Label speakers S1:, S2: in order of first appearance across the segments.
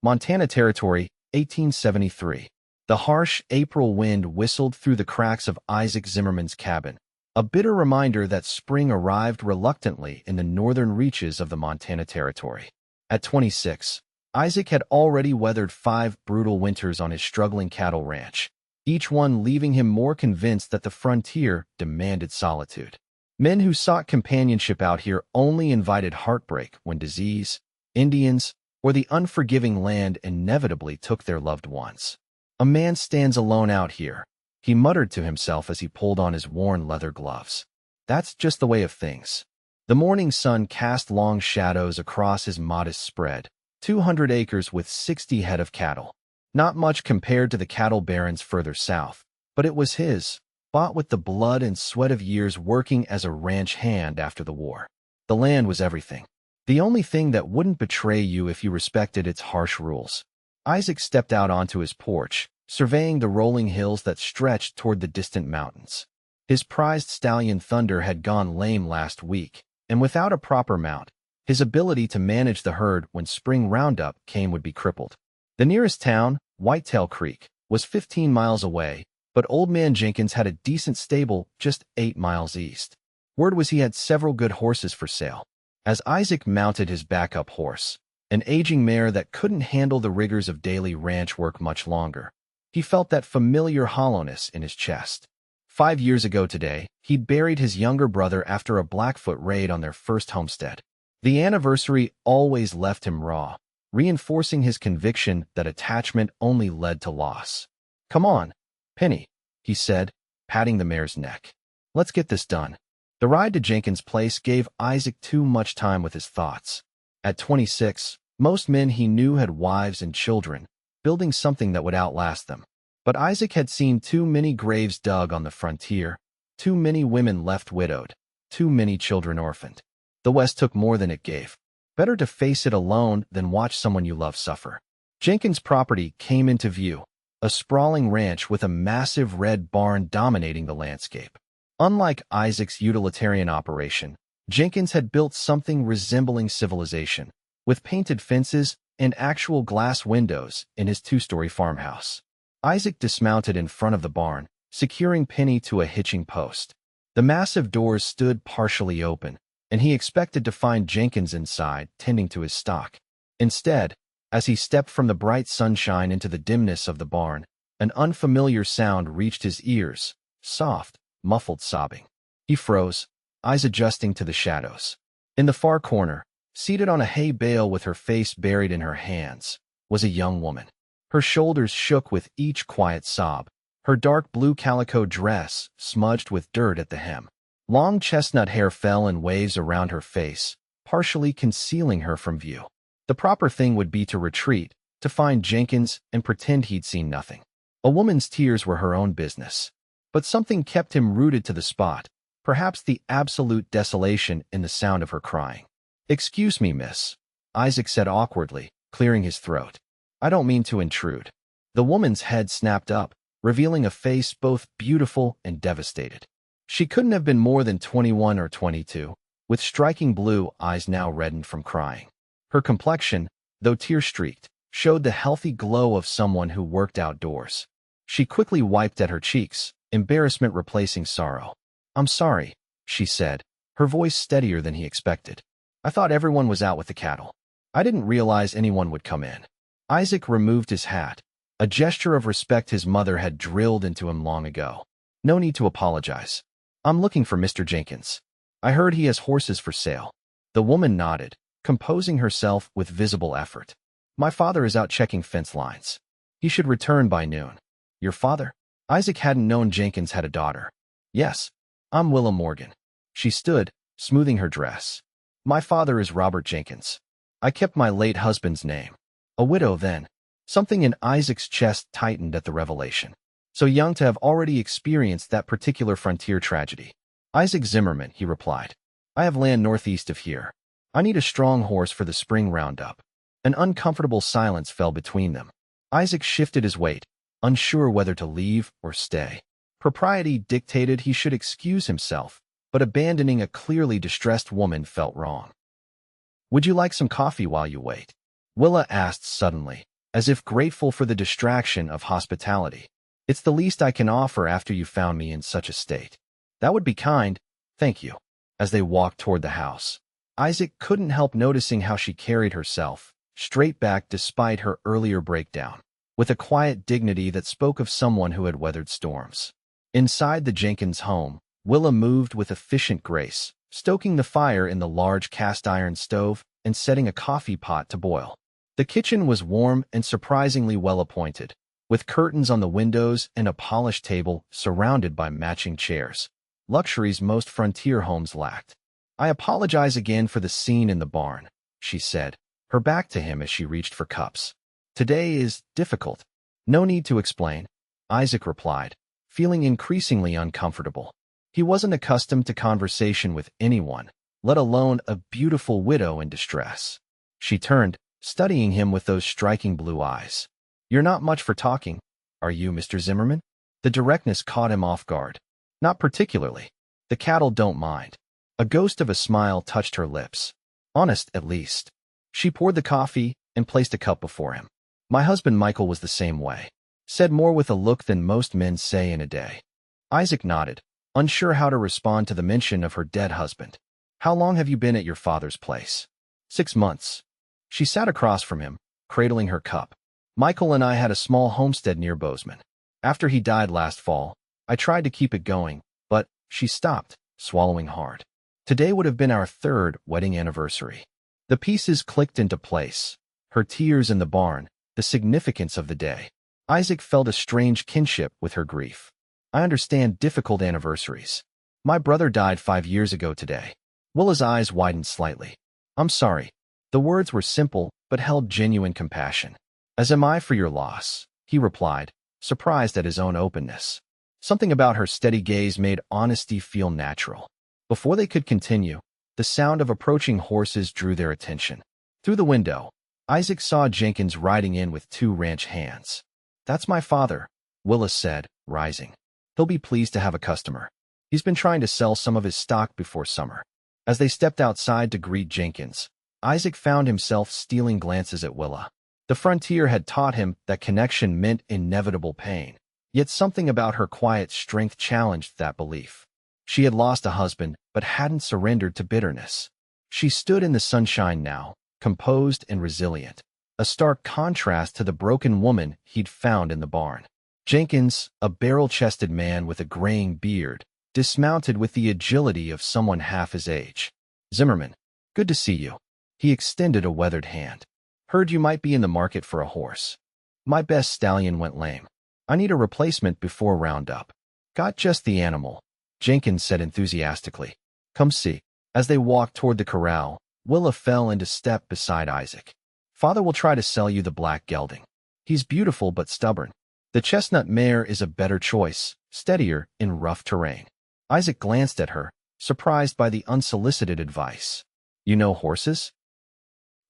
S1: Montana Territory, 1873. The harsh April wind whistled through the cracks of Isaac Zimmerman's cabin, a bitter reminder that spring arrived reluctantly in the northern reaches of the Montana Territory. At 26, Isaac had already weathered 5 brutal winters on his struggling cattle ranch, each one leaving him more convinced that the frontier demanded solitude. Men who sought companionship out here only invited heartbreak when disease, Indians, or the unforgiving land inevitably took their loved ones. "A man stands alone out here," he muttered to himself as he pulled on his worn leather gloves. "That's just the way of things." The morning sun cast long shadows across his modest spread, 200 acres with 60 head of cattle. Not much compared to the cattle barons further south, but it was his, bought with the blood and sweat of years working as a ranch hand after the war. The land was everything. The only thing that wouldn't betray you if you respected its harsh rules. Isaac stepped out onto his porch, surveying the rolling hills that stretched toward the distant mountains. His prized stallion Thunder had gone lame last week, and without a proper mount, his ability to manage the herd when spring roundup came would be crippled. The nearest town, Whitetail Creek, was 15 miles away, but Old Man Jenkins had a decent stable just 8 miles east. Word was he had several good horses for sale. As Isaac mounted his backup horse, an aging mare that couldn't handle the rigors of daily ranch work much longer, he felt that familiar hollowness in his chest. 5 years ago today, he'd buried his younger brother after a Blackfoot raid on their first homestead. The anniversary always left him raw, reinforcing his conviction that attachment only led to loss. "Come on, Penny," he said, patting the mare's neck. "Let's get this done." The ride to Jenkins' place gave Isaac too much time with his thoughts. At 26, most men he knew had wives and children, building something that would outlast them. But Isaac had seen too many graves dug on the frontier, too many women left widowed, too many children orphaned. The West took more than it gave. Better to face it alone than watch someone you love suffer. Jenkins' property came into view, a sprawling ranch with a massive red barn dominating the landscape. Unlike Isaac's utilitarian operation, Jenkins had built something resembling civilization, with painted fences and actual glass windows in his 2-story farmhouse. Isaac dismounted in front of the barn, securing Penny to a hitching post. The massive doors stood partially open, and he expected to find Jenkins inside, tending to his stock. Instead, as he stepped from the bright sunshine into the dimness of the barn, an unfamiliar sound reached his ears, soft, muffled sobbing. He froze, eyes adjusting to the shadows. In the far corner, seated on a hay bale with her face buried in her hands, was a young woman. Her shoulders shook with each quiet sob, her dark blue calico dress smudged with dirt at the hem. Long chestnut hair fell in waves around her face, partially concealing her from view. The proper thing would be to retreat, to find Jenkins and pretend he'd seen nothing. A woman's tears were her own business. But something kept him rooted to the spot, perhaps the absolute desolation in the sound of her crying. "Excuse me, miss," Isaac said awkwardly, clearing his throat. "I don't mean to intrude." The woman's head snapped up, revealing a face both beautiful and devastated. She couldn't have been more than 21 or 22, with striking blue eyes now reddened from crying. Her complexion, though tear-streaked, showed the healthy glow of someone who worked outdoors. She quickly wiped at her cheeks, embarrassment replacing sorrow. "I'm sorry," she said, her voice steadier than he expected. "I thought everyone was out with the cattle. I didn't realize anyone would come in." Isaac removed his hat, a gesture of respect his mother had drilled into him long ago. "No need to apologize. I'm looking for Mr. Jenkins. I heard he has horses for sale." The woman nodded, composing herself with visible effort. "My father is out checking fence lines. He should return by noon." "Your father?" Isaac hadn't known Jenkins had a daughter. "Yes, I'm Willa Morgan." She stood, smoothing her dress. "My father is Robert Jenkins. I kept my late husband's name. A widow then." Something in Isaac's chest tightened at the revelation. So young to have already experienced that particular frontier tragedy. "Isaac Zimmerman," he replied. "I have land northeast of here. I need a strong horse for the spring roundup." An uncomfortable silence fell between them. Isaac shifted his weight, unsure whether to leave or stay. Propriety dictated he should excuse himself, but abandoning a clearly distressed woman felt wrong. "Would you like some coffee while you wait?" Willa asked suddenly, as if grateful for the distraction of hospitality. It's the least I can offer after you found me in such a state. That would be kind, thank you. As they walked toward the house, Isaac couldn't help noticing how she carried herself, straight back despite her earlier breakdown, with a quiet dignity that spoke of someone who had weathered storms. Inside the Jenkins home, Willa moved with efficient grace, stoking the fire in the large cast-iron stove and setting a coffee pot to boil. The kitchen was warm and surprisingly well-appointed, with curtains on the windows and a polished table surrounded by matching chairs, luxuries most frontier homes lacked. "I apologize again for the scene in the barn," she said, her back to him as she reached for cups. "Today is difficult." "No need to explain," Isaac replied, feeling increasingly uncomfortable. He wasn't accustomed to conversation with anyone, let alone a beautiful widow in distress. She turned, studying him with those striking blue eyes. "You're not much for talking, are you, Mr. Zimmerman?" The directness caught him off guard. "Not particularly. The cattle don't mind." A ghost of a smile touched her lips. Honest, at least. She poured the coffee and placed a cup before him. "My husband Michael was the same way," said more with a look than most men say in a day. Isaac nodded, unsure how to respond to the mention of her dead husband. "How long have you been at your father's place?" 6 months. She sat across from him, cradling her cup. "Michael and I had a small homestead near Bozeman. After he died last fall, I tried to keep it going, but..." She stopped, swallowing hard. "Today would have been our 3rd wedding anniversary." The pieces clicked into place. Her tears in the barn, the significance of the day. Isaac felt a strange kinship with her grief. "I understand difficult anniversaries. My brother died 5 years ago today." Willa's eyes widened slightly. "I'm sorry." The words were simple, but held genuine compassion. "As am I for your loss," he replied, surprised at his own openness. Something about her steady gaze made honesty feel natural. Before they could continue, the sound of approaching horses drew their attention. Through the window, Isaac saw Jenkins riding in with 2 ranch hands. "That's my father," Willa said, rising. "He'll be pleased to have a customer. He's been trying to sell some of his stock before summer." As they stepped outside to greet Jenkins, Isaac found himself stealing glances at Willa. The frontier had taught him that connection meant inevitable pain, yet something about her quiet strength challenged that belief. She had lost a husband, but hadn't surrendered to bitterness. She stood in the sunshine now, composed and resilient, a stark contrast to the broken woman he'd found in the barn. Jenkins, a barrel-chested man with a graying beard, dismounted with the agility of someone half his age. "Zimmerman, good to see you." He extended a weathered hand. "Heard you might be in the market for a horse." "My best stallion went lame. I need a replacement before roundup." "Got just the animal," Jenkins said enthusiastically. "Come see." As they walked toward the corral, Willa fell into step beside Isaac. "Father will try to sell you the black gelding. He's beautiful but stubborn. The chestnut mare is a better choice, steadier in rough terrain." Isaac glanced at her, surprised by the unsolicited advice. "You know horses?"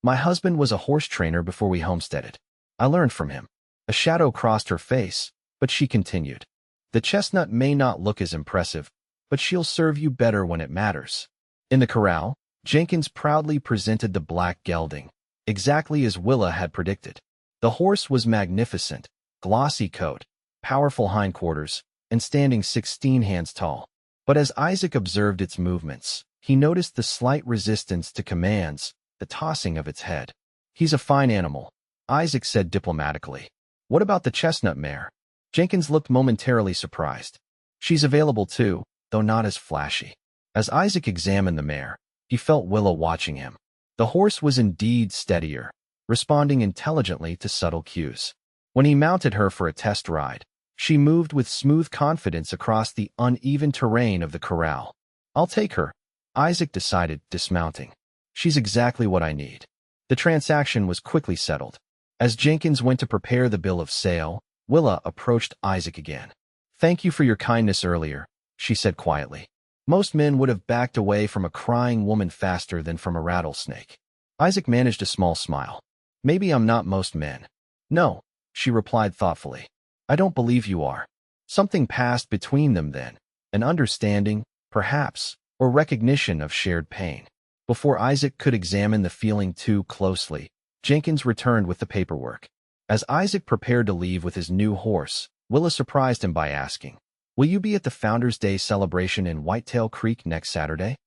S1: "My husband was a horse trainer before we homesteaded. I learned from him." A shadow crossed her face, but she continued. "The chestnut may not look as impressive, but she'll serve you better when it matters." In the corral, Jenkins proudly presented the black gelding, exactly as Willa had predicted. The horse was magnificent, glossy coat, powerful hindquarters, and standing 16 hands tall. But as Isaac observed its movements, he noticed the slight resistance to commands, the tossing of its head. "He's a fine animal," Isaac said diplomatically. "What about the chestnut mare?" Jenkins looked momentarily surprised. "She's available too, though not as flashy." As Isaac examined the mare, he felt Willa watching him. The horse was indeed steadier, responding intelligently to subtle cues. When he mounted her for a test ride, she moved with smooth confidence across the uneven terrain of the corral. "I'll take her," Isaac decided, dismounting. "She's exactly what I need." The transaction was quickly settled. As Jenkins went to prepare the bill of sale, Willa approached Isaac again. "Thank you for your kindness earlier," she said quietly. Most men would have backed away from a crying woman faster than from a rattlesnake. Isaac managed a small smile. "Maybe I'm not most men." "No," she replied thoughtfully. "I don't believe you are." Something passed between them then, an understanding, perhaps, or recognition of shared pain. Before Isaac could examine the feeling too closely, Jenkins returned with the paperwork. As Isaac prepared to leave with his new horse, Willa surprised him by asking, "Will you be at the Founders' Day celebration in Whitetail Creek next Saturday?"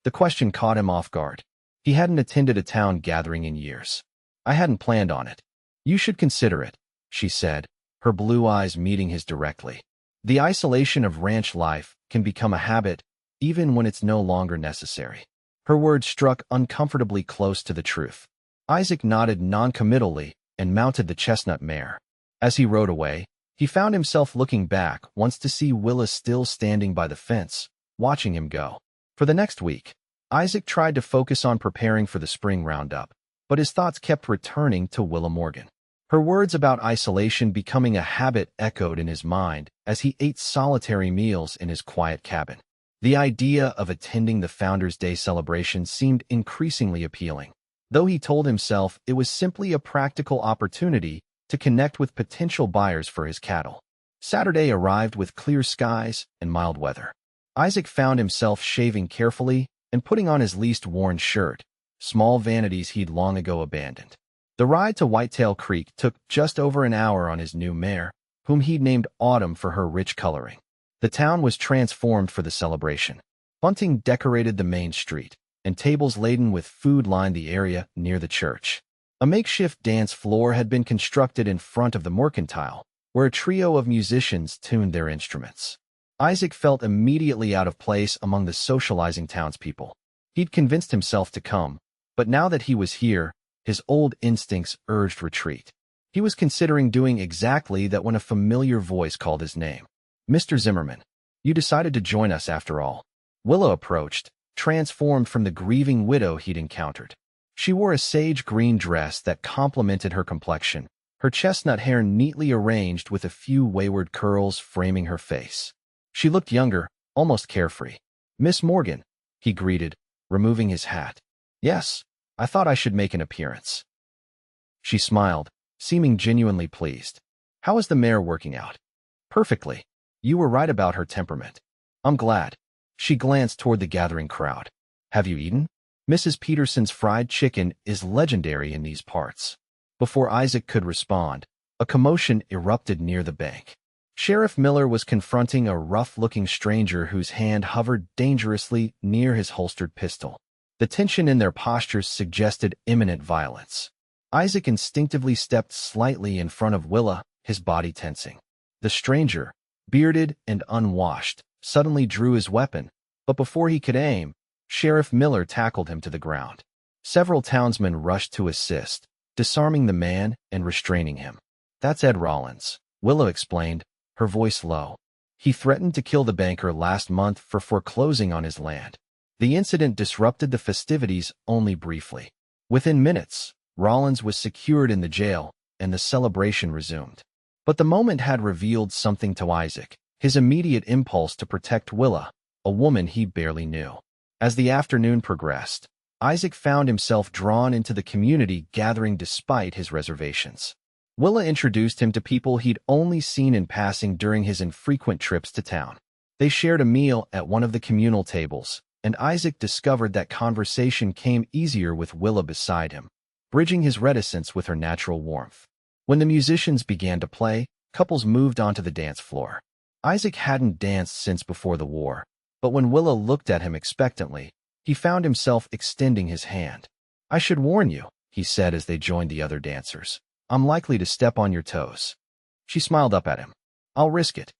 S1: The question caught him off guard. He hadn't attended a town gathering in years. "I hadn't planned on it." "You should consider it," she said, her blue eyes meeting his directly. The isolation of ranch life can become a habit, even when it's no longer necessary. Her words struck uncomfortably close to the truth. Isaac nodded noncommittally and mounted the chestnut mare. As he rode away, he found himself looking back once to see Willa still standing by the fence, watching him go. For the next week, Isaac tried to focus on preparing for the spring roundup, but his thoughts kept returning to Willa Morgan. Her words about isolation becoming a habit echoed in his mind as he ate solitary meals in his quiet cabin. The idea of attending the Founders' Day celebration seemed increasingly appealing, though he told himself it was simply a practical opportunity to connect with potential buyers for his cattle. Saturday arrived with clear skies and mild weather. Isaac found himself shaving carefully and putting on his least worn shirt, small vanities he'd long ago abandoned. The ride to Whitetail Creek took just over an hour on his new mare, whom he'd named Autumn for her rich coloring. The town was transformed for the celebration. Bunting decorated the main street, and tables laden with food lined the area near the church. A makeshift dance floor had been constructed in front of the mercantile, where a trio of musicians tuned their instruments. Isaac felt immediately out of place among the socializing townspeople. He'd convinced himself to come, but now that he was here, his old instincts urged retreat. He was considering doing exactly that when a familiar voice called his name. "Mr. Zimmerman, you decided to join us after all." Willa approached, transformed from the grieving widow he'd encountered. She wore a sage-green dress that complemented her complexion, her chestnut hair neatly arranged with a few wayward curls framing her face. She looked younger, almost carefree. "Miss Morgan," he greeted, removing his hat. "Yes, I thought I should make an appearance." She smiled, seeming genuinely pleased. "How is the mare working out?" "Perfectly. You were right about her temperament." "I'm glad." She glanced toward the gathering crowd. "Have you eaten?" Mrs. Peterson's fried chicken is legendary in these parts. Before Isaac could respond, a commotion erupted near the bank. Sheriff Miller was confronting a rough-looking stranger whose hand hovered dangerously near his holstered pistol. The tension in their postures suggested imminent violence. Isaac instinctively stepped slightly in front of Willa, his body tensing. The stranger, bearded and unwashed, suddenly drew his weapon, but before he could aim, Sheriff Miller tackled him to the ground. Several townsmen rushed to assist, disarming the man and restraining him. "That's Ed Rollins," Willa explained, her voice low. "He threatened to kill the banker last month for foreclosing on his land." The incident disrupted the festivities only briefly. Within minutes, Rollins was secured in the jail, and the celebration resumed. But the moment had revealed something to Isaac, his immediate impulse to protect Willa, a woman he barely knew. As the afternoon progressed, Isaac found himself drawn into the community gathering despite his reservations. Willa introduced him to people he'd only seen in passing during his infrequent trips to town. They shared a meal at one of the communal tables, and Isaac discovered that conversation came easier with Willa beside him, bridging his reticence with her natural warmth. When the musicians began to play, couples moved onto the dance floor. Isaac hadn't danced since before the war, but when Willa looked at him expectantly, he found himself extending his hand. "I should warn you," he said as they joined the other dancers. "I'm likely to step on your toes." She smiled up at him. "I'll risk it."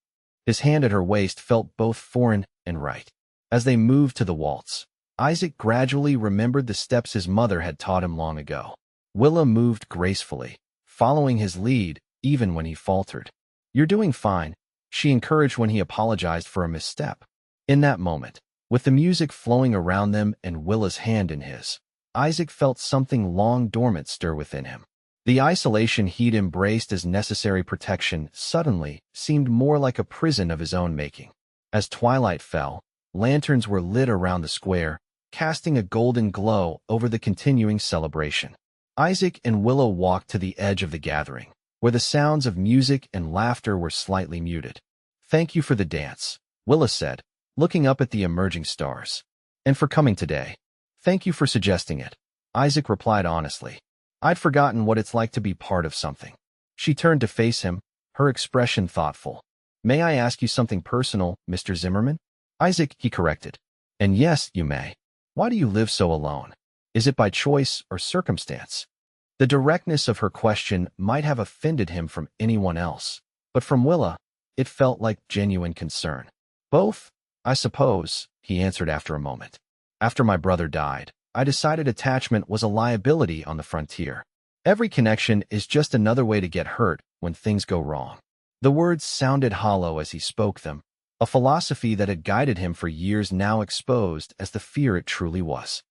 S1: His hand at her waist felt both foreign and right. As they moved to the waltz, Isaac gradually remembered the steps his mother had taught him long ago. Willa moved gracefully, following his lead even when he faltered. "You're doing fine," she encouraged when he apologized for a misstep. In that moment, with the music flowing around them and Willa's hand in his, Isaac felt something long dormant stir within him. The isolation he'd embraced as necessary protection suddenly seemed more like a prison of his own making. As twilight fell, lanterns were lit around the square, casting a golden glow over the continuing celebration. Isaac and Willa walked to the edge of the gathering, where the sounds of music and laughter were slightly muted. "Thank you for the dance," Willa said, looking up at the emerging stars. "And for coming today." "Thank you for suggesting it," Isaac replied honestly. "I'd forgotten what it's like to be part of something." She turned to face him, her expression thoughtful. "May I ask you something personal, Mr. Zimmerman?" "Isaac," he corrected. "And yes, you may. Why do you live so alone? Is it by choice or circumstance?" The directness of her question might have offended him from anyone else, but from Willa, it felt like genuine concern. "Both, I suppose," he answered after a moment. "After my brother died, I decided attachment was a liability on the frontier. Every connection is just another way to get hurt when things go wrong." The words sounded hollow as he spoke them, a philosophy that had guided him for years now exposed as the fear it truly was.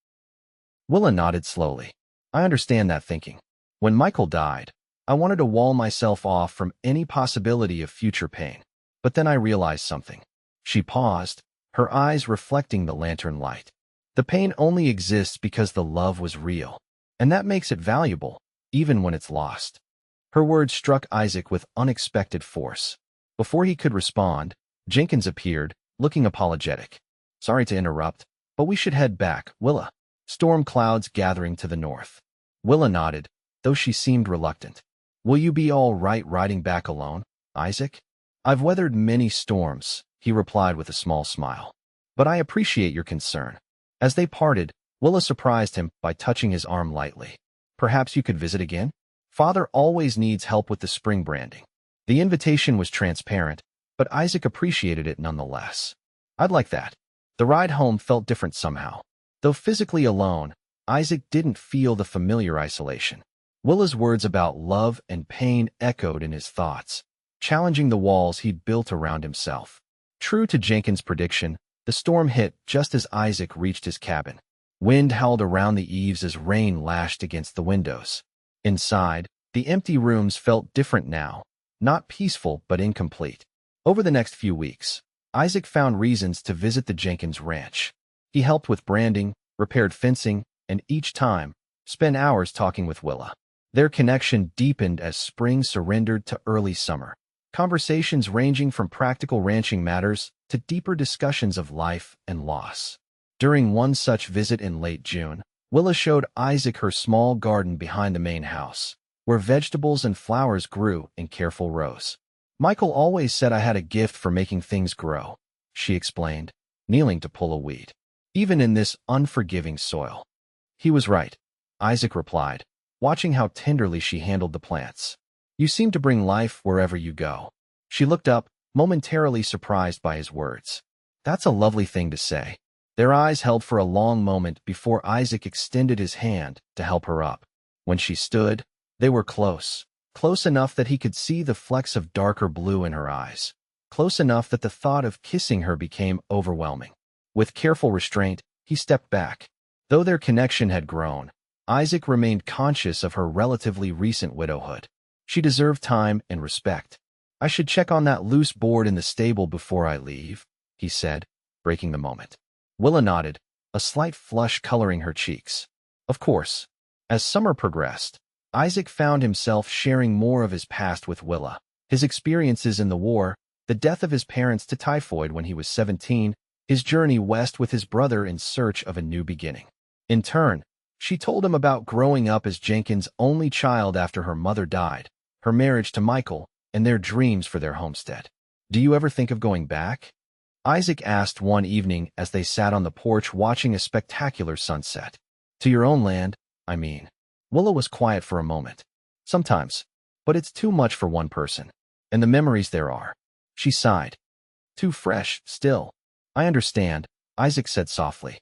S1: Willa nodded slowly. "I understand that thinking. When Michael died, I wanted to wall myself off from any possibility of future pain. But then I realized something." She paused, her eyes reflecting the lantern light. "The pain only exists because the love was real, and that makes it valuable, even when it's lost." Her words struck Isaac with unexpected force. Before he could respond, Jenkins appeared, looking apologetic. "Sorry to interrupt, but we should head back, Willa. Storm clouds gathering to the north." Willa nodded, though she seemed reluctant. "Will you be all right riding back alone, Isaac?" "I've weathered many storms," he replied with a small smile. "But I appreciate your concern." As they parted, Willa surprised him by touching his arm lightly. "Perhaps you could visit again? Father always needs help with the spring branding." The invitation was transparent, but Isaac appreciated it nonetheless. "I'd like that." The ride home felt different somehow. Though physically alone, Isaac didn't feel the familiar isolation. Willa's words about love and pain echoed in his thoughts, challenging the walls he'd built around himself. True to Jenkins' prediction, the storm hit just as Isaac reached his cabin. Wind howled around the eaves as rain lashed against the windows. Inside, the empty rooms felt different now, not peaceful but incomplete. Over the next few weeks, Isaac found reasons to visit the Jenkins ranch. He helped with branding, repaired fencing, and each time, spent hours talking with Willa. Their connection deepened as spring surrendered to early summer. Conversations ranging from practical ranching matters to deeper discussions of life and loss. During one such visit in late June, Willa showed Isaac her small garden behind the main house, where vegetables and flowers grew in careful rows. "Michael always said I had a gift for making things grow," she explained, kneeling to pull a weed. "Even in this unforgiving soil." "He was right," Isaac replied, watching how tenderly she handled the plants. "You seem to bring life wherever you go." She looked up, momentarily surprised by his words. "That's a lovely thing to say." Their eyes held for a long moment before Isaac extended his hand to help her up. When she stood, they were close enough that he could see the flecks of darker blue in her eyes, close enough that the thought of kissing her became overwhelming. With careful restraint, he stepped back. Though their connection had grown, Isaac remained conscious of her relatively recent widowhood. She deserved time and respect. "I should check on that loose board in the stable before I leave," he said, breaking the moment. Willa nodded, a slight flush coloring her cheeks. Of course. As summer progressed, Isaac found himself sharing more of his past with Willa. His experiences in the war, the death of his parents to typhoid when he was 17, his journey west with his brother in search of a new beginning. In turn, she told him about growing up as Jenkins' only child after her mother died, her marriage to Michael, and their dreams for their homestead. "Do you ever think of going back?" Isaac asked one evening as they sat on the porch watching a spectacular sunset. "To your own land, I mean." Willa was quiet for a moment. "Sometimes, but it's too much for one person. And the memories there are." She sighed. "Too fresh, still." "I understand," Isaac said softly.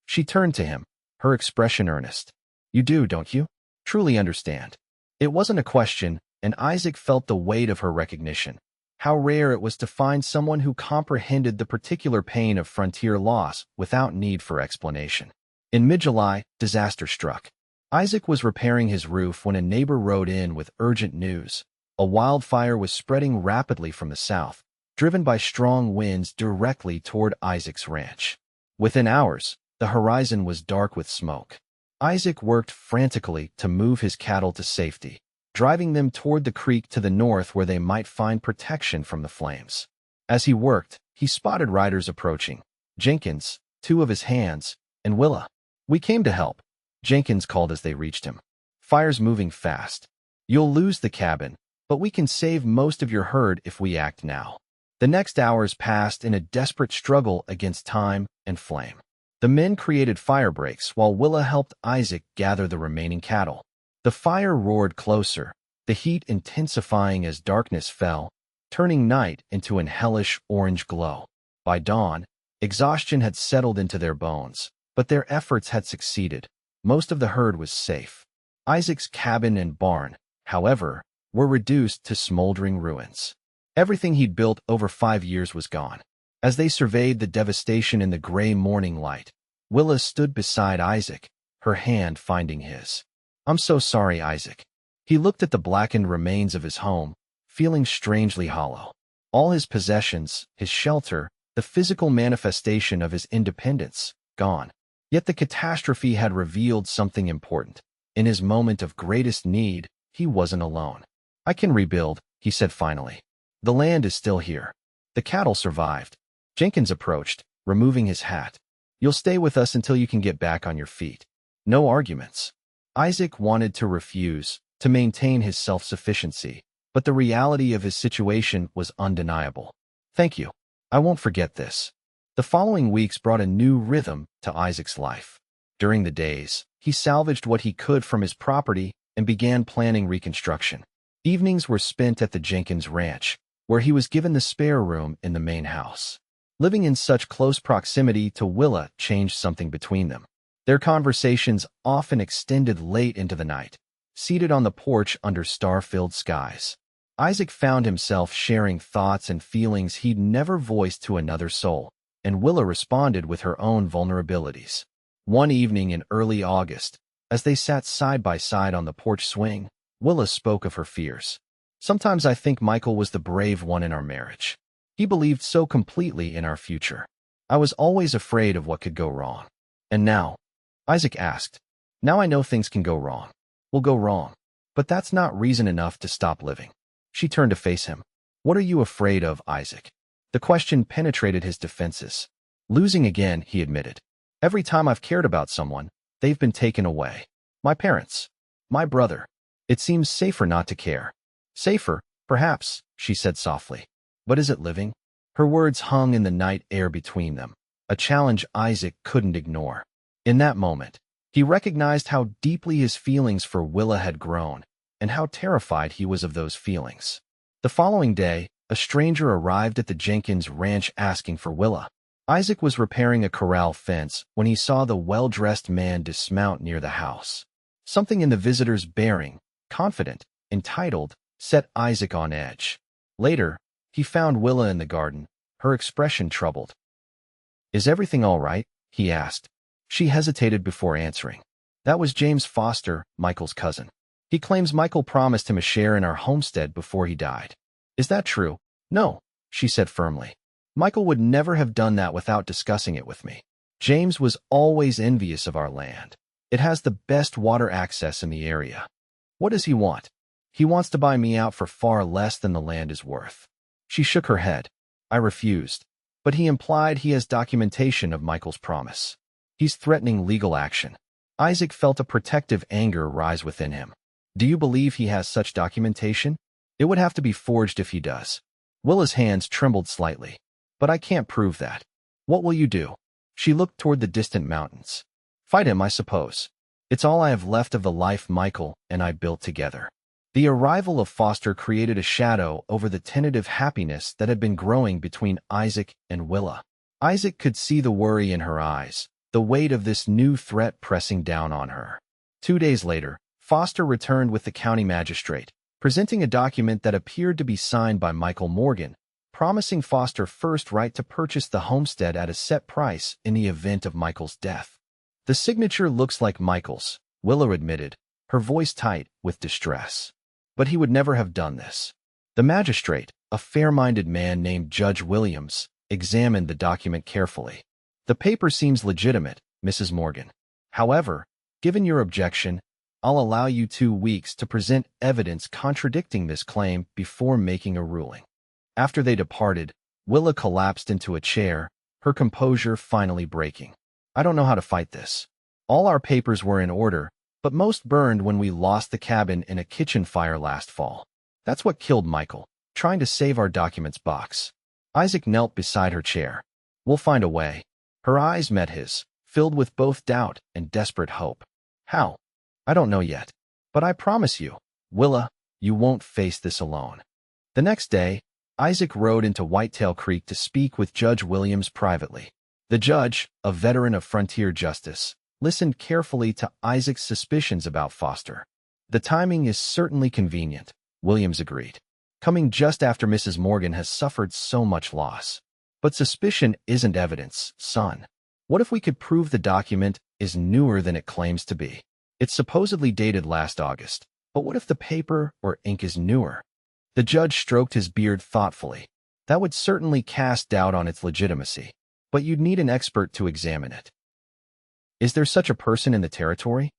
S1: She turned to him, her expression earnest. "You do, don't you? Truly understand." It wasn't a question, and Isaac felt the weight of her recognition. How rare it was to find someone who comprehended the particular pain of frontier loss without need for explanation. In mid-July, disaster struck. Isaac was repairing his roof when a neighbor rode in with urgent news. A wildfire was spreading rapidly from the south, driven by strong winds directly toward Isaac's ranch. Within hours, the horizon was dark with smoke. Isaac worked frantically to move his cattle to safety, driving them toward the creek to the north where they might find protection from the flames. As he worked, he spotted riders approaching. Jenkins, two of his hands, and Willa. "We came to help," Jenkins called as they reached him. "Fire's moving fast. You'll lose the cabin, but we can save most of your herd if we act now. The next hours passed in a desperate struggle against time and flame. The men created fire breaks while Willa helped Isaac gather the remaining cattle. The fire roared closer, the heat intensifying as darkness fell, turning night into an hellish orange glow. By dawn, exhaustion had settled into their bones, but their efforts had succeeded. Most of the herd was safe. Isaac's cabin and barn, however, were reduced to smoldering ruins. Everything he'd built over 5 years was gone. As they surveyed the devastation in the gray morning light, Willa stood beside Isaac, her hand finding his. "I'm so sorry, Isaac." He looked at the blackened remains of his home, feeling strangely hollow. All his possessions, his shelter, the physical manifestation of his independence, gone. Yet the catastrophe had revealed something important. In his moment of greatest need, he wasn't alone. "I can rebuild," he said finally. "The land is still here. The cattle survived." Jenkins approached, removing his hat. "You'll stay with us until you can get back on your feet." No arguments. Isaac wanted to refuse, to maintain his self-sufficiency, but the reality of his situation was undeniable. "Thank you. I won't forget this." The following weeks brought a new rhythm to Isaac's life. During the days, he salvaged what he could from his property and began planning reconstruction. Evenings were spent at the Jenkins Ranch, where he was given the spare room in the main house. Living in such close proximity to Willa changed something between them. Their conversations often extended late into the night, seated on the porch under star-filled skies. Isaac found himself sharing thoughts and feelings he'd never voiced to another soul, and Willa responded with her own vulnerabilities. One evening in early August, as they sat side by side on the porch swing, Willa spoke of her fears. "Sometimes I think Michael was the brave one in our marriage. He believed so completely in our future. I was always afraid of what could go wrong." "And now?" Isaac asked. "Now I know things can go wrong. Will go wrong. But that's not reason enough to stop living." She turned to face him. "What are you afraid of, Isaac?" The question penetrated his defenses. "Losing again," he admitted. "Every time I've cared about someone, they've been taken away. My parents. My brother. It seems safer not to care." "Safer, perhaps," she said softly. "But is it living?" Her words hung in the night air between them, a challenge Isaac couldn't ignore. In that moment, he recognized how deeply his feelings for Willa had grown, and how terrified he was of those feelings. The following day, a stranger arrived at the Jenkins Ranch asking for Willa. Isaac was repairing a corral fence when he saw the well-dressed man dismount near the house. Something in the visitor's bearing, confident, entitled, set Isaac on edge. Later, he found Willa in the garden, her expression troubled. "Is everything all right?" he asked. She hesitated before answering. "That was James Foster, Michael's cousin. He claims Michael promised him a share in our homestead before he died." "Is that true?" "No," she said firmly. "Michael would never have done that without discussing it with me. James was always envious of our land. It has the best water access in the area. What does he want?" "He wants to buy me out for far less than the land is worth." She shook her head. "I refused. But he implied he has documentation of Michael's promise. He's threatening legal action." Isaac felt a protective anger rise within him. "Do you believe he has such documentation?" "It would have to be forged if he does." Willa's hands trembled slightly. "But I can't prove that." "What will you do?" She looked toward the distant mountains. "Fight him, I suppose. It's all I have left of the life Michael and I built together." The arrival of Foster created a shadow over the tentative happiness that had been growing between Isaac and Willa. Isaac could see the worry in her eyes, the weight of this new threat pressing down on her. 2 days later, Foster returned with the county magistrate, presenting a document that appeared to be signed by Michael Morgan, promising Foster first right to purchase the homestead at a set price in the event of Michael's death. "The signature looks like Michael's," Willa admitted, her voice tight with distress. "But he would never have done this." The magistrate, a fair-minded man named Judge Williams, examined the document carefully. "The paper seems legitimate, Mrs. Morgan. However, given your objection, I'll allow you 2 weeks to present evidence contradicting this claim before making a ruling." After they departed, Willa collapsed into a chair, her composure finally breaking. "I don't know how to fight this. All our papers were in order, but most burned when we lost the cabin in a kitchen fire last fall. That's what killed Michael, trying to save our documents box. Isaac knelt beside her chair. We'll find a way. Her eyes met his, filled with both doubt and desperate hope. How? I don't know yet. But I promise you, Willa, you won't face this alone. The next day, Isaac rode into Whitetail Creek to speak with Judge Williams privately. The judge, a veteran of frontier justice, listened carefully to Isaac's suspicions about Foster. The timing is certainly convenient, Williams agreed, coming just after Mrs. Morgan has suffered so much loss. But suspicion isn't evidence, son. What if we could prove the document is newer than it claims to be? It's supposedly dated last August, but what if the paper or ink is newer? The judge stroked his beard thoughtfully. That would certainly cast doubt on its legitimacy, but you'd need an expert to examine it. Is there such a person in the territory?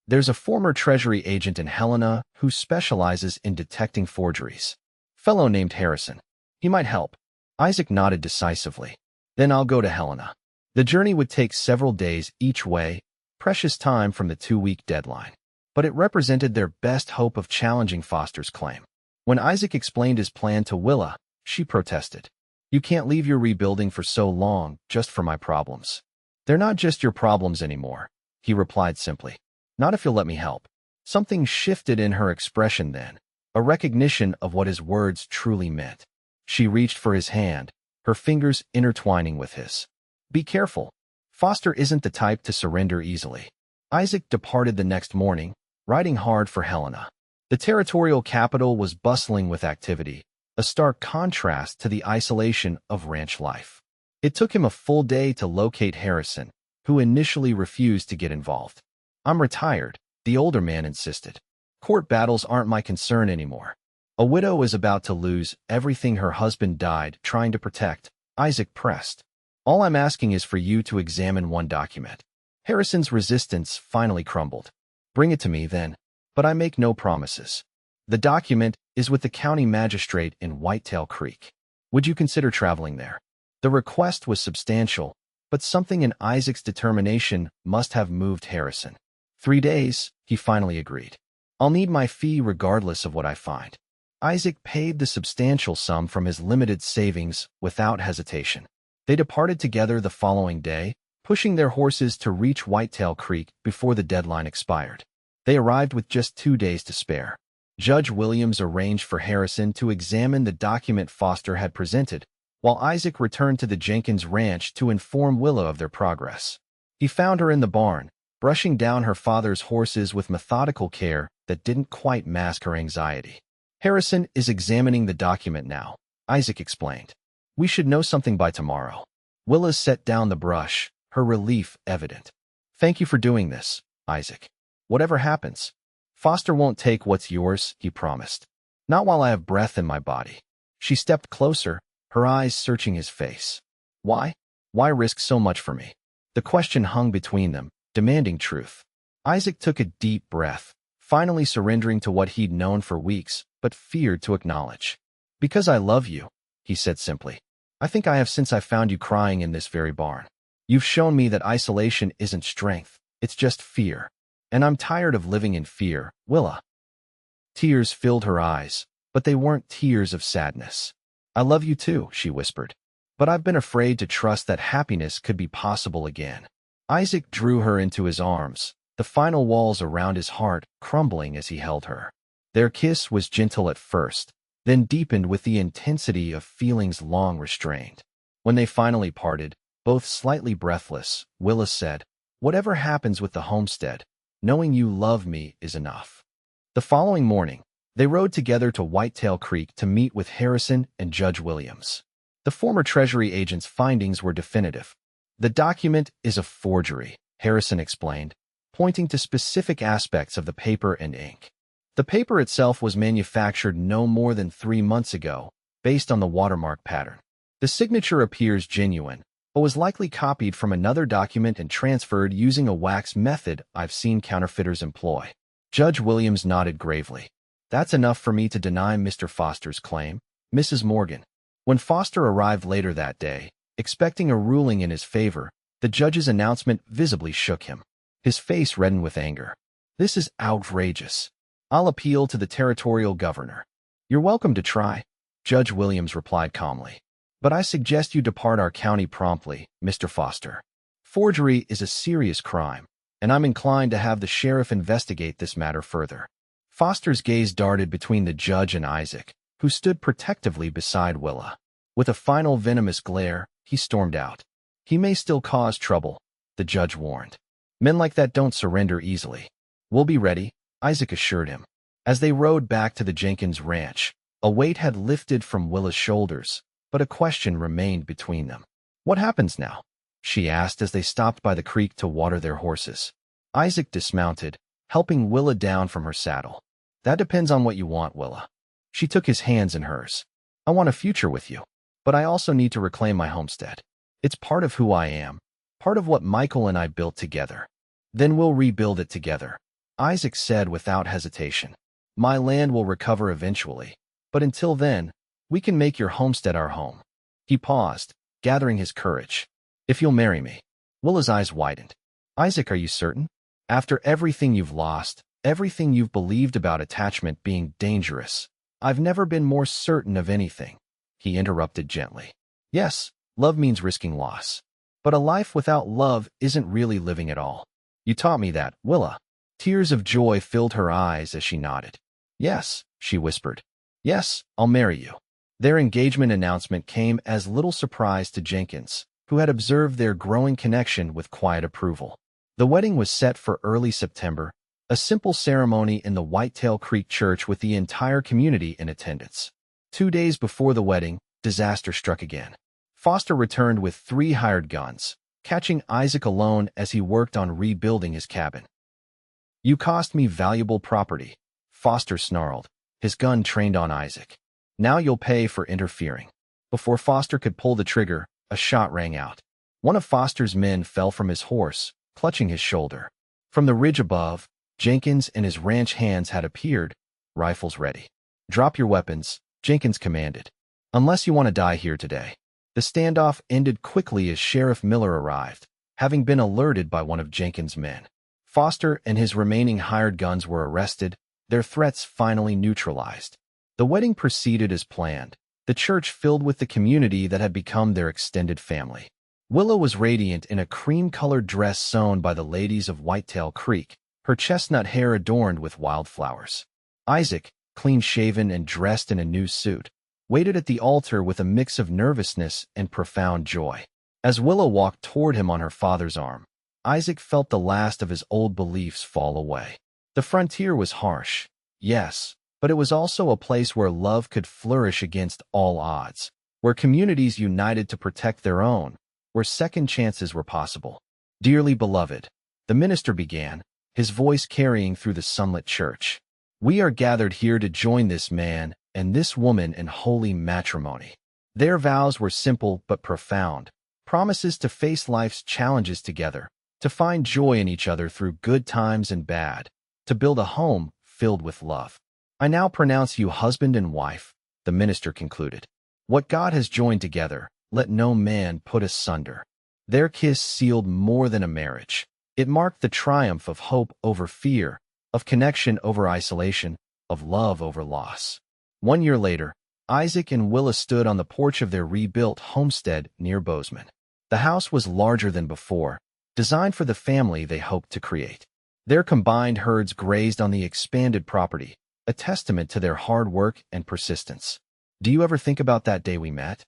S1: There's a former Treasury agent in Helena who specializes in detecting forgeries. Fellow named Harrison. He might help. Isaac nodded decisively. Then I'll go to Helena. The journey would take several days each way, precious time from the 2-week deadline. But it represented their best hope of challenging Foster's claim. When Isaac explained his plan to Willa, she protested. You can't leave your rebuilding for so long just for my problems. They're not just your problems anymore, he replied simply. Not if you'll let me help. Something shifted in her expression then, a recognition of what his words truly meant. She reached for his hand, her fingers intertwining with his. Be careful. Foster isn't the type to surrender easily. Isaac departed the next morning, riding hard for Helena. The territorial capital was bustling with activity, a stark contrast to the isolation of ranch life. It took him a full day to locate Harrison, who initially refused to get involved. I'm retired, the older man insisted. Court battles aren't my concern anymore. A widow is about to lose everything her husband died trying to protect, Isaac pressed. All I'm asking is for you to examine one document. Harrison's resistance finally crumbled. Bring it to me, then. But I make no promises. The document is with the county magistrate in Whitetail Creek. Would you consider traveling there? The request was substantial, but something in Isaac's determination must have moved Harrison. 3 days, he finally agreed. I'll need my fee regardless of what I find. Isaac paid the substantial sum from his limited savings without hesitation. They departed together the following day, pushing their horses to reach Whitetail Creek before the deadline expired. They arrived with just 2 days to spare. Judge Williams arranged for Harrison to examine the document Foster had presented, while Isaac returned to the Jenkins ranch to inform Willa of their progress. He found her in the barn, brushing down her father's horses with methodical care that didn't quite mask her anxiety. Harrison is examining the document now, Isaac explained. We should know something by tomorrow. Willa set down the brush, her relief evident. Thank you for doing this, Isaac. Whatever happens, Foster won't take what's yours, he promised. Not while I have breath in my body. She stepped closer, her eyes searching his face. Why? Why risk so much for me? The question hung between them, demanding truth. Isaac took a deep breath, finally surrendering to what he'd known for weeks, but feared to acknowledge. Because I love you, he said simply. I think I have since I found you crying in this very barn. You've shown me that isolation isn't strength, it's just fear. And I'm tired of living in fear, Willa. Tears filled her eyes, but they weren't tears of sadness. I love you too, she whispered. But I've been afraid to trust that happiness could be possible again. Isaac drew her into his arms, the final walls around his heart crumbling as he held her. Their kiss was gentle at first, then deepened with the intensity of feelings long restrained. When they finally parted, both slightly breathless, Willa said, Whatever happens with the homestead, knowing you love me is enough. The following morning, they rode together to Whitetail Creek to meet with Harrison and Judge Williams. The former Treasury agent's findings were definitive. The document is a forgery, Harrison explained, pointing to specific aspects of the paper and ink. The paper itself was manufactured no more than 3 months ago, based on the watermark pattern. The signature appears genuine, but was likely copied from another document and transferred using a wax method I've seen counterfeiters employ. Judge Williams nodded gravely. That's enough for me to deny Mr. Foster's claim, Mrs. Morgan. When Foster arrived later that day, expecting a ruling in his favor, the judge's announcement visibly shook him. His face reddened with anger. This is outrageous. I'll appeal to the territorial governor. You're welcome to try, Judge Williams replied calmly. But I suggest you depart our county promptly, Mr. Foster. Forgery is a serious crime, and I'm inclined to have the sheriff investigate this matter further. Foster's gaze darted between the judge and Isaac, who stood protectively beside Willa. With a final venomous glare, he stormed out. He may still cause trouble, the judge warned. Men like that don't surrender easily. We'll be ready, Isaac assured him. As they rode back to the Jenkins ranch, a weight had lifted from Willa's shoulders, but a question remained between them. What happens now? She asked as they stopped by the creek to water their horses. Isaac dismounted, helping Willa down from her saddle. That depends on what you want, Willa. She took his hands in hers. I want a future with you, but I also need to reclaim my homestead. It's part of who I am, part of what Michael and I built together. Then we'll rebuild it together, Isaac said without hesitation. My land will recover eventually, but until then, we can make your homestead our home. He paused, gathering his courage. If you'll marry me. Willa's eyes widened. Isaac, are you certain? After everything you've lost, everything you've believed about attachment being dangerous, I've never been more certain of anything. He interrupted gently. Yes, love means risking loss. But a life without love isn't really living at all. You taught me that, Willa. Tears of joy filled her eyes as she nodded. Yes, she whispered. Yes, I'll marry you. Their engagement announcement came as little surprise to Jenkins, who had observed their growing connection with quiet approval. The wedding was set for early September, a simple ceremony in the Whitetail Creek Church with the entire community in attendance. 2 days before the wedding, disaster struck again. Foster returned with 3 hired guns, catching Isaac alone as he worked on rebuilding his cabin. You cost me valuable property, Foster snarled, his gun trained on Isaac. Now you'll pay for interfering. Before Foster could pull the trigger, a shot rang out. One of Foster's men fell from his horse, clutching his shoulder. From the ridge above, Jenkins and his ranch hands had appeared, rifles ready. Drop your weapons, Jenkins commanded. Unless you want to die here today. The standoff ended quickly as Sheriff Miller arrived, having been alerted by one of Jenkins' men. Foster and his remaining hired guns were arrested, their threats finally neutralized. The wedding proceeded as planned, the church filled with the community that had become their extended family. Willa was radiant in a cream-colored dress sewn by the ladies of Whitetail Creek, her chestnut hair adorned with wildflowers. Isaac, clean-shaven and dressed in a new suit, waited at the altar with a mix of nervousness and profound joy. As Willa walked toward him on her father's arm, Isaac felt the last of his old beliefs fall away. The frontier was harsh, yes, but it was also a place where love could flourish against all odds, where communities united to protect their own, where second chances were possible. Dearly beloved, the minister began, his voice carrying through the sunlit church. We are gathered here to join this man and this woman in holy matrimony. Their vows were simple but profound, promises to face life's challenges together, to find joy in each other through good times and bad, to build a home filled with love. I now pronounce you husband and wife, the minister concluded. What God has joined together, let no man put asunder. Their kiss sealed more than a marriage. It marked the triumph of hope over fear, of connection over isolation, of love over loss. 1 year later, Isaac and Willa stood on the porch of their rebuilt homestead near Bozeman. The house was larger than before, designed for the family they hoped to create. Their combined herds grazed on the expanded property, a testament to their hard work and persistence. Do you ever think about that day we met?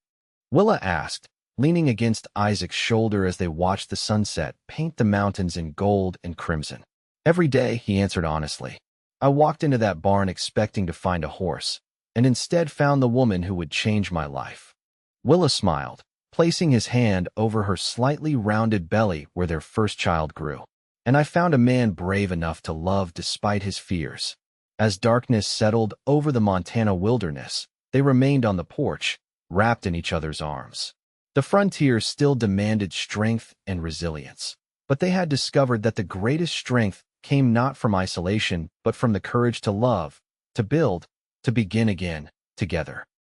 S1: Willa asked, leaning against Isaac's shoulder as they watched the sunset paint the mountains in gold and crimson. Every day, he answered honestly. I walked into that barn expecting to find a horse, and instead found the woman who would change my life. Willa smiled, placing his hand over her slightly rounded belly where their first child grew. And I found a man brave enough to love despite his fears. As darkness settled over the Montana wilderness, they remained on the porch, wrapped in each other's arms. The frontier still demanded strength and resilience, but they had discovered that the greatest strength came not from isolation, but from the courage to love, to build, to begin again, together.